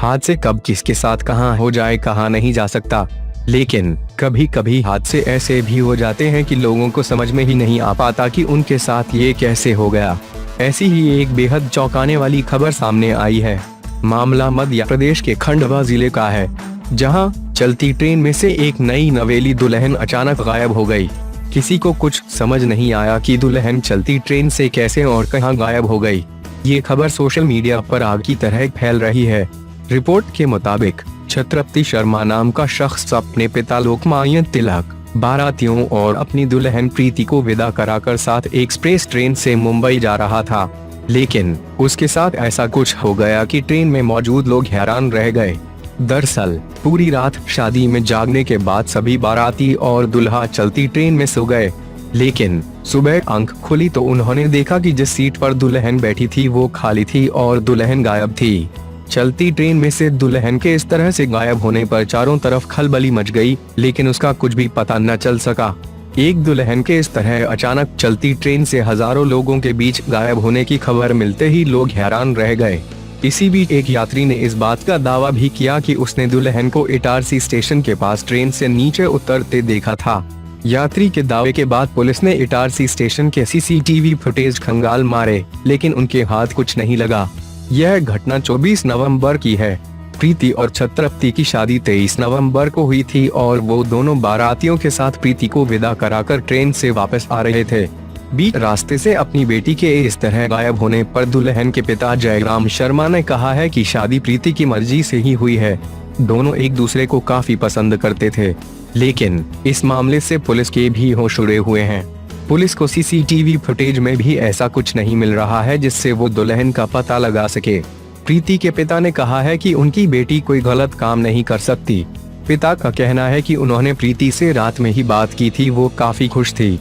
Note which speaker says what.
Speaker 1: हादसे कब किसके साथ कहाँ हो जाए कहा नहीं जा सकता, लेकिन कभी कभी हादसे ऐसे भी हो जाते हैं कि लोगों को समझ में ही नहीं आ पाता कि उनके साथ ये कैसे हो गया। ऐसी ही एक बेहद चौंकाने वाली खबर सामने आई है। मामला मध्य प्रदेश के खंडवा जिले का है, जहां चलती ट्रेन में से एक नई नवेली दुल्हन अचानक गायब हो गई। किसी को कुछ समझ नहीं आया कि दुल्हन चलती ट्रेन से कैसे और कहां गायब हो गई। ये खबर सोशल मीडिया पर आग की तरह फैल रही है। रिपोर्ट के मुताबिक छत्रपति शर्मा नाम का शख्स अपने पिता लोकमान्य तिलक, बारातियों और अपनी दुल्हन प्रीति को विदा कराकर साथ एक्सप्रेस ट्रेन से मुंबई जा रहा था, लेकिन उसके साथ ऐसा कुछ हो गया कि ट्रेन में मौजूद लोग हैरान रह गए। दरअसल पूरी रात शादी में जागने के बाद सभी बाराती और दुल्हा चलती ट्रेन में सो गए, लेकिन सुबह आंख खुली तो उन्होंने देखा कि जिस सीट पर दुल्हन बैठी थी वो खाली थी और दुल्हन गायब थी। चलती ट्रेन में से दुल्हन के इस तरह से गायब होने पर चारों तरफ खलबली मच गई, लेकिन उसका कुछ भी पता न चल सका। एक दुल्हन के इस तरह अचानक चलती ट्रेन से हजारों लोगों के बीच गायब होने की खबर मिलते ही लोग हैरान रह गए। इसी बीच एक यात्री ने इस बात का दावा भी किया कि उसने दुल्हन को इटारसी स्टेशन के पास ट्रेन से नीचे उतरते देखा था। यात्री के दावे के बाद पुलिस ने इटारसी स्टेशन के सीसीटीवी फुटेज खंगाल मारे, लेकिन उनके हाथ कुछ नहीं लगा। यह घटना 24 नवंबर की है। प्रीति और छत्रपति की शादी 23 नवंबर को हुई थी और वो दोनों बारातियों के साथ प्रीति को विदा कराकर ट्रेन से वापस आ रहे थे। बीच रास्ते से अपनी बेटी के इस तरह गायब होने पर दुल्हन के पिता जयराम शर्मा ने कहा है कि शादी प्रीति की मर्जी से ही हुई है। दोनों एक दूसरे को काफी पसंद करते थे, लेकिन इस मामले से पुलिस के भी होश उड़े हुए हैं। पुलिस को सीसीटीवी फुटेज में भी ऐसा कुछ नहीं मिल रहा है जिससे वो दुल्हन का पता लगा सके। प्रीति के पिता ने कहा है कि उनकी बेटी कोई गलत काम नहीं कर सकती। पिता का कहना है कि उन्होंने प्रीति से रात में ही बात की थी, वो काफी खुश थी।